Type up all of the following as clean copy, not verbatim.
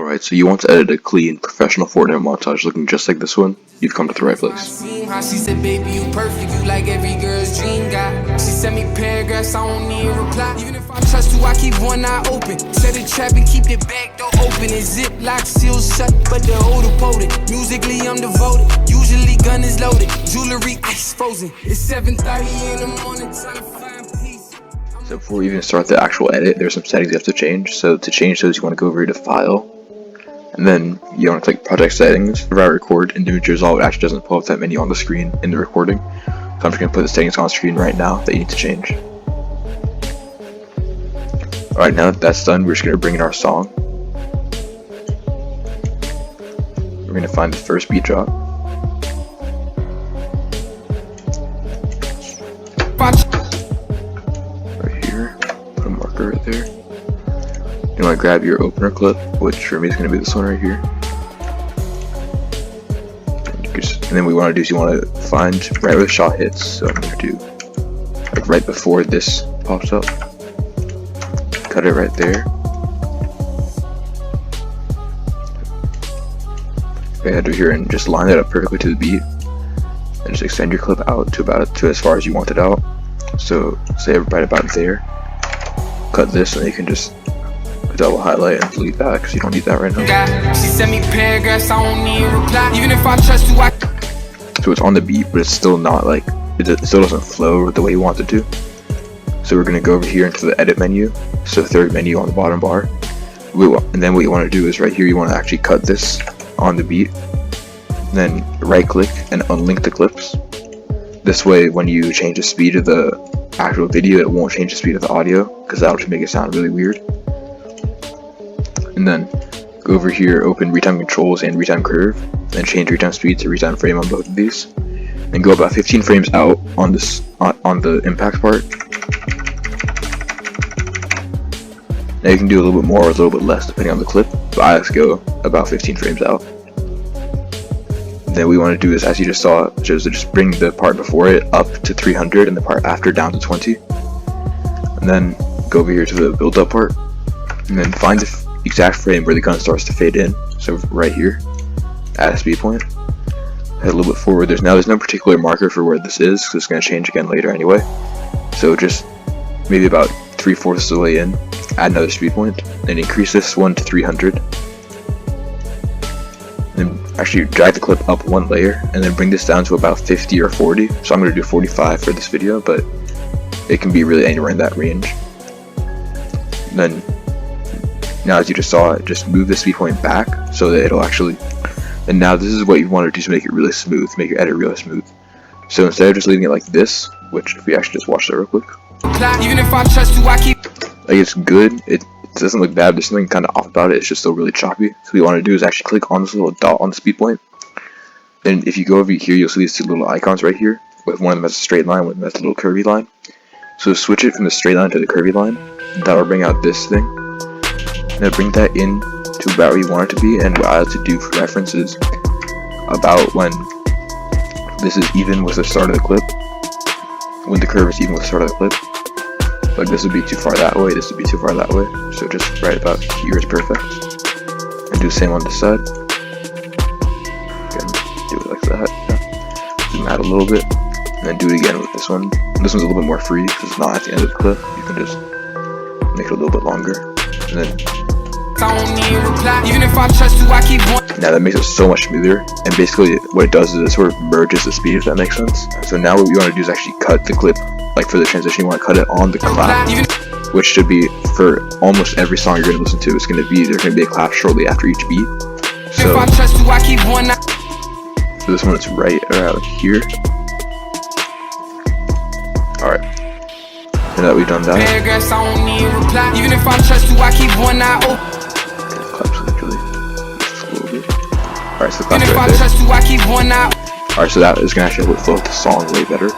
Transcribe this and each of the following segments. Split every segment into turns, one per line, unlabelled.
Alright, so you want to edit a clean, professional Fortnite montage looking just like this one, you've come to the right place.
She said, baby, you perfect, you like every girl's dream guy. She sent me paragraphs, I don't need a reply. Even if I trust you, I keep one eye open. Set a trap and keep the back door open. And zip lock, seal shut, but the odor potent. Musically, I'm devoted. Usually, gun is loaded. Jewelry, ice frozen. It's 7:30 in the morning, trying to find peace.
So before we even start the actual edit, there's some settings you have to change. So to change those, you want to go over here to File, and then you want to click Project Settings. Whenever I record individual result, it actually doesn't pull up that menu on the screen in the recording. So I'm just going to put the settings on screen right now that you need to change. Alright, now that that's done, we're just going to bring in our song. We're going to find the first beat drop. Right here, put a marker right there. You want to grab your opener clip, which for me is going to be this one right here. And then what you want to do is you want to find right where the shot hits. So I'm going to do like right before this pops up. Cut it right there. Go ahead over here and just line it up perfectly to the beat. And just extend your clip out to as far as you want it out. So say right about there. Cut this, and you can just double highlight and delete that because you don't need that right now.
She sent me paragraphs, I don't need a reply. Even if I trust you,
So it's on the beat, but it's still not like it still doesn't flow the way you want it to. So we're gonna go over here into the edit menu. So third menu on the bottom bar. And then what you want to do is right here you want to actually cut this on the beat. Then right click and unlink the clips. This way when you change the speed of the actual video, it won't change the speed of the audio because that'll just make it sound really weird. And then go over here, open retime controls and retime curve, and change retime speed to retime frame on both of these. And go about 15 frames out on this on the impact part. Now you can do a little bit more or a little bit less depending on the clip, but I like to go about 15 frames out. Then what we want to do is, as you just saw, is just bring the part before it up to 300 and the part after down to 20. And then go over here to the build up part, and then find the exact frame where the gun starts to fade in. So right here, add a speed point. Head a little bit forward. There's no particular marker for where this is because it's going to change again later anyway. So just maybe about 3/4 of the way in, add another speed point, and increase this one to 300. Then actually drag the clip up one layer, and then bring this down to about 50 or 40. So I'm going to do 45 for this video, but it can be really anywhere in that range. Then now, as you just saw, just move the speed point back so that it'll actually. And now this is what you want to do to make it really smooth, make your edit really smooth. So instead of just leaving it like this, which if we actually just watch that real quick,
even if I trust you, I keep.
Like it's good. It doesn't look bad. There's something kind of off about it. It's just still really choppy. So what you want to do is actually click on this little dot on the speed point. Then if you go over here, you'll see these two little icons right here. With one of them has a straight line, one of them has a little curvy line. So switch it from the straight line to the curvy line. That will bring out this thing. Now bring that in to about where you want it to be, and what I like to do for reference is about when this is even with the start of the clip, when the curve is even with the start of the clip. Like this would be too far that way, this would be too far that way, so just right about here is perfect. And do the same on this side. Again, do it like that, yeah. Zoom out a little bit, and then do it again with this one. And this one's a little bit more free because it's not at the end of the clip. You can just make it a little bit longer. And then
Even if I trust you, I keep one.
now that makes it so much smoother, and basically what it does is it sort of merges the speed, if that makes sense. So now what we want to do is actually cut the clip, like for the transition, you want to cut it on the clap, which should be for almost every song you're going to listen to. It's going to be, there's going to be a clap shortly after each beat. So for this one, it's right around here. Alright. And now that we've done that,
Even if I trust you, I keep one eye open.
claps literally just a little bit. Alright, so the
Even
claps
if I
right there.
trust you, I keep one eye.
Alright, so that is going to actually flow with the song way better.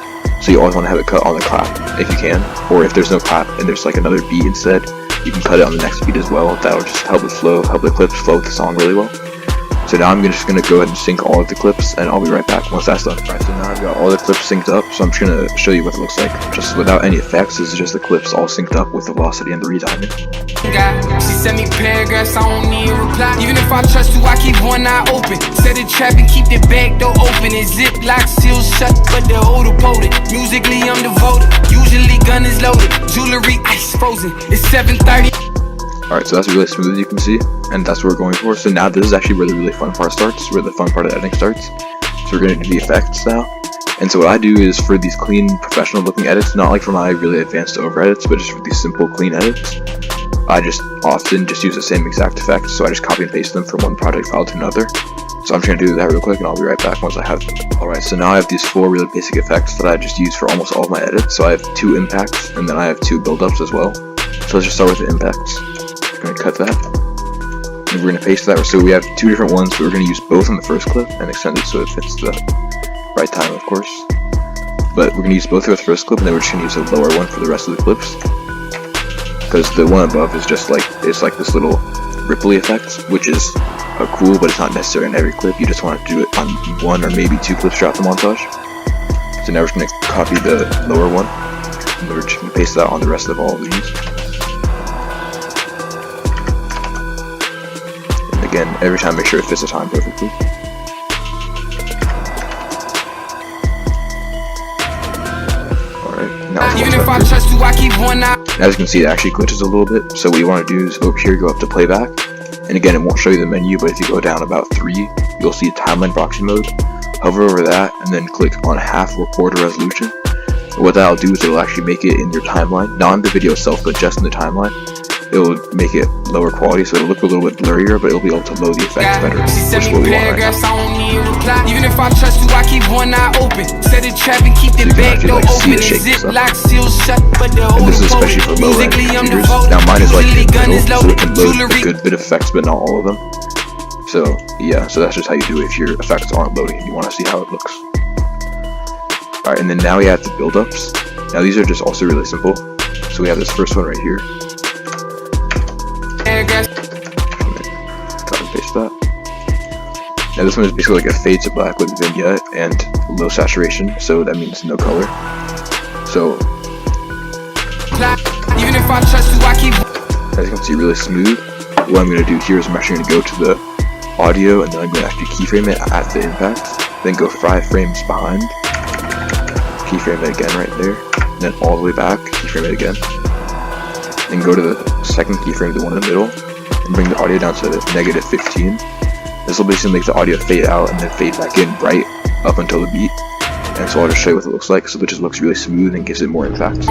So you always want to have it cut on the clap if you can, or if there's no clap and there's like another beat instead, you can cut it on the next beat as well. That'll just help it flow, help the clips flow with the song really well. So now I'm just gonna go ahead and sync all of the clips, and I'll be right back once that's done. Alright, so now I've got all the clips synced up, so I'm just gonna show you what it looks like, just without any effects. This is just the clips all synced up with the velocity and the retiming.
She sent me paragraphs, I don't need a reply. Even if I trust you, I keep one eye open. Set a trap and keep the back door open. And zip lock, seal shut, but the holder potent. Musically, I'm devoted. Usually gun is loaded. Jewelry, ice frozen. It's 7:30.
Alright, so that's really smooth as you can see, and that's what we're going for. So now this is actually where the really fun part starts, where the fun part of editing starts. So we're going to do the effects now. And so what I do is for these clean, professional looking edits, not like for my really advanced over edits, but just for these simple, clean edits, I just often just use the same exact effects, so I just copy and paste them from one project file to another. So I'm just going to do that real quick, and I'll be right back once I have them. Alright, so now I have these 4 really basic effects that I just use for almost all of my edits. So I have 2 impacts, and then I have 2 buildups as well. So let's just start with the impacts. Going to cut that, and we're going to paste that. So we have 2 different ones, but we're going to use both on the first clip and extend it so it fits the right time, of course. But we're going to use both for the first clip, and then we're just going to use the lower one for the rest of the clips, because the one above is just like, it's like this little ripple effect, which is cool, but it's not necessary in every clip. You just want to do it on 1 or maybe 2 clips throughout the montage. So now we're just going to copy the lower one, and we're just going to paste that on the rest of all of these. Again, every time make sure it fits the time perfectly. Alright, now
Even if I trust you, I keep one eye.
As you can see, it actually glitches a little bit. So what you want to do is over here, go up to playback. And again, it won't show you the menu, but if you go down about 3, you'll see timeline proxy mode. Hover over that and then click on half or quarter resolution. And what that'll do is it'll actually make it in your timeline, not in the video itself, but just in the timeline. It'll make it lower quality, so it'll look a little bit blurrier, but it'll be able to load the effects better, which is what we want right now.
Even if I trust you, I keep one eye open. Set a trap and keep the back door open. Zip lock, seal shut, but the
and this is especially for lower end computers. Now mine is like in the middle, so it can load a good bit of effects, but not all of them. So yeah, so that's just how you do it if your effects aren't loading and you want to see how it looks. Alright, and then now we have the buildups. Now these are just also really simple. So we have this first one right here. Copy and paste that. Now this one is basically like a fade to black with vignette and low saturation, so that means no color. So
even if I trust you, I keep.
As you can see, really smooth. What I'm going to do here is I'm actually going to go to the audio, and then I'm going to actually keyframe it at the impact, then go 5 frames behind, keyframe it again right there, and then all the way back, keyframe it again. Then go to the second keyframe, the one in the middle, and bring the audio down to -15. This will basically make the audio fade out and then fade back in right up until the beat. And so I'll just show you what it looks like. So it just looks really smooth and gives it more impact.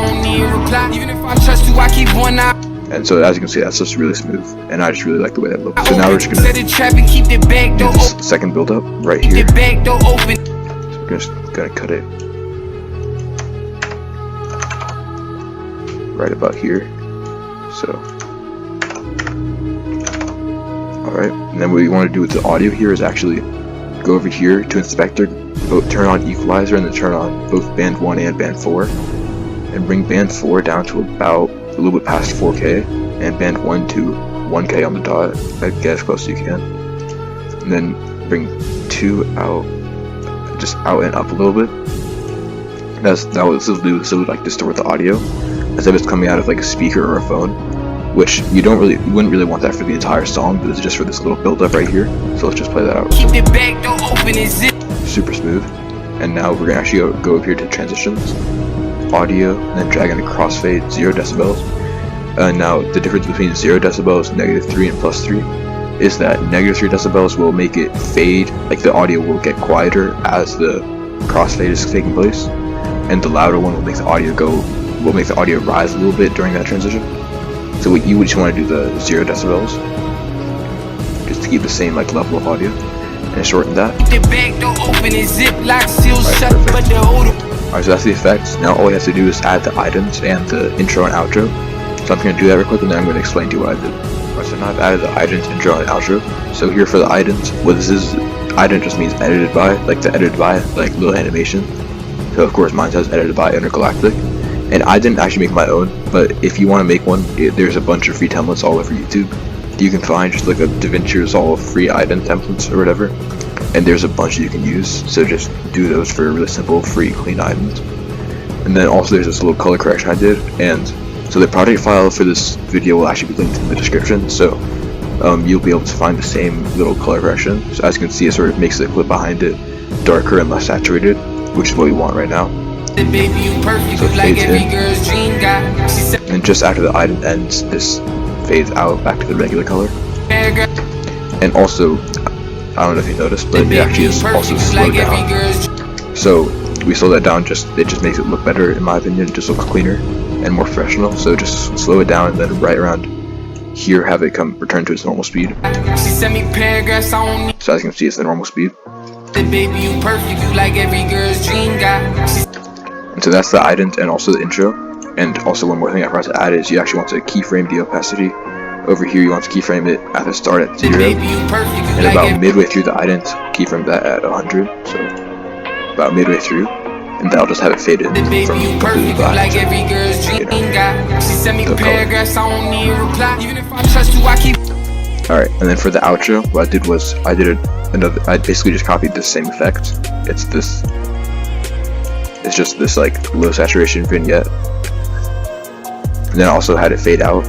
And so as you can see, that's just really smooth, and I just really like the way that looks. So now we're just gonna do this second build up right here. So we're just gonna cut it right about here. So, alright, and then what you want to do with the audio here is actually go over here to inspector, turn on equalizer, and then turn on both band 1 and band 4, and bring band 4 down to about a little bit past 4K, and band 1 to 1K on the dot, get as close as you can, and then bring 2 out, just out and up a little bit. That's what this will do. This will like distort the audio as if it's coming out of like a speaker or a phone, which you wouldn't really want that for the entire song, but it's just for this little build up right here. So let's just play that out.
Keep the back door open and zip.
Super smooth. And now we're gonna actually go up here to transitions, audio, and then drag into crossfade 0 decibels. Now the difference between 0 decibels, -3, and +3 is that -3 decibels will make it fade, like the audio will get quieter as the crossfade is taking place, and the louder one will make the audio rise a little bit during that transition. So what you would just want to do the 0 decibels, just to keep the same like level of audio, and shorten that. Alright, so that's the effects. Now all we have to do is add the Ident and the intro and outro. So I'm going to do that real quick, and then I'm going to explain to you what I did. Alright, so now I've added the Ident, intro, and outro. So here for the Ident, what this is, Ident just means edited by, like the edited by, like little animation. So of course mine says edited by InterGalactic. And I didn't actually make my own, but if you want to make one, there's a bunch of free templates all over YouTube. you can find just like a DaVinci Resolve free Ident templates or whatever, and there's a bunch that you can use, so just do those for a really simple, free, clean Ident. And then also there's this little color correction I did, and so the project file for this video will actually be linked in the description, so you'll be able to find the same little color correction. So as you can see, it sort of makes the clip behind it darker and less saturated, which is what we want right now. So it fades in, and just after the item ends, this fades out back to the regular color. And also, I don't know if you noticed, but it actually is also slowed down. So we slow that down, it just makes it look better in my opinion. It just looks cleaner and more professional. So just slow it down and then right around here have it return to its normal speed. So as you can see, it's the normal speed. And so that's the ident and also the intro. And also one more thing I forgot to add is you actually want to keyframe the opacity. Over here you want to keyframe it at the start at 0, and about midway through the ident, keyframe that at 100, so about midway through, and that'll just have it fade in from completely black to, the color. Alright, and then for the outro, what I did was I basically just copied the same effect. It's just this like low saturation vignette, and then I also had it fade out.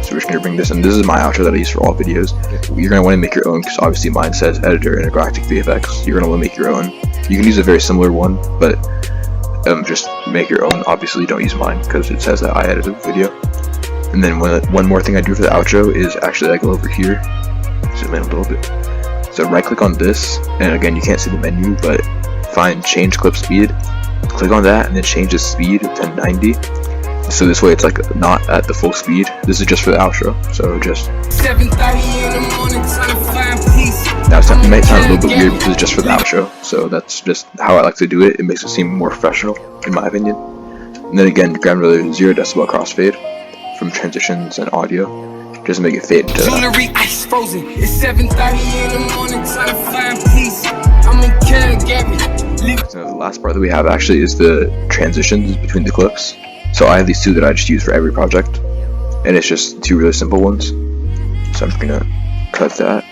So we're just going to bring this, and this is my outro that I use for all videos. You're going to want to make your own, because obviously mine says editor InterGalactic VFX. You're going to want to make your own. You can use a very similar one, but just make your own. Obviously don't use mine, because it says that I edited the video. And then one more thing I do for the outro is actually I go over here, zoom in a little bit. So right click on this, and again you can't see the menu, but find change clip speed. Click on that, and then change the speed to 90. So this way it's like not at the full speed. This is just for the outro, so just now it might sound a little bit weird because it's just for the outro, so that's just how I like to do it. It makes it seem more professional in my opinion. And then again, grab another 0 decibel crossfade from transitions and audio, just to make it fade into that.
Ice frozen. It's 7:30 in the morning, trying to find peace. I'm in Calgary.
So the last part that we have actually is the transitions between the clips. So I have these two that I just use for every project, and it's just two really simple ones. So I'm just gonna cut that,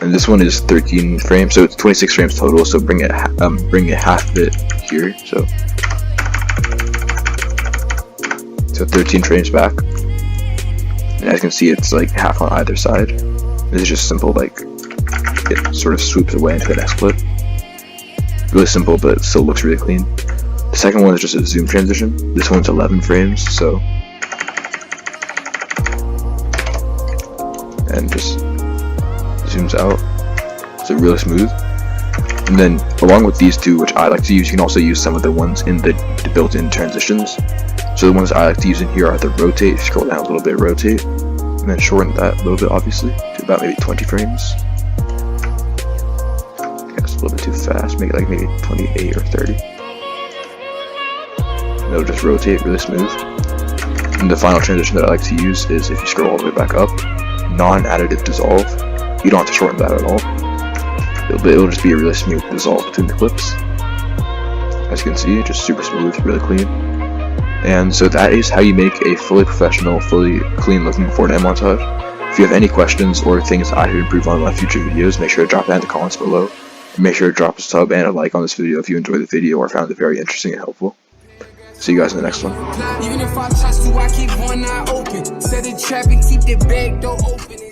and this one is 13 frames, so it's 26 frames total. So bring it half of it here. So 13 frames back, and as you can see, it's like half on either side. This is just simple, like it sort of swoops away into the next clip. Really simple, but it still looks really clean. The second one is just a zoom transition. This one's 11 frames, so and just zooms out, so really smooth. And then along with these two, which I like to use, you can also use some of the ones in the built-in transitions. So the ones I like to use in here are the rotate. Scroll down a little bit, rotate, and then shorten that a little bit, obviously, to about maybe 20 frames. That's a little bit too fast. Make it like maybe 28 or 30. It'll just rotate really smooth. And the final transition that I like to use is if you scroll all the way back up, non-additive dissolve. You don't have to shorten that at all. It'll just be a really smooth dissolve between the clips. As you can see, just super smooth, really clean. And so that is how you make a fully professional, fully clean looking Fortnite montage. If you have any questions or things I should improve on my future videos, make sure to drop that in the comments below. And make sure to drop a sub and a like on this video if you enjoyed the video or found it very interesting and helpful. See you guys in the next one.
Even if I trust you, I keep one eye open. Set a trap and keep the back door open.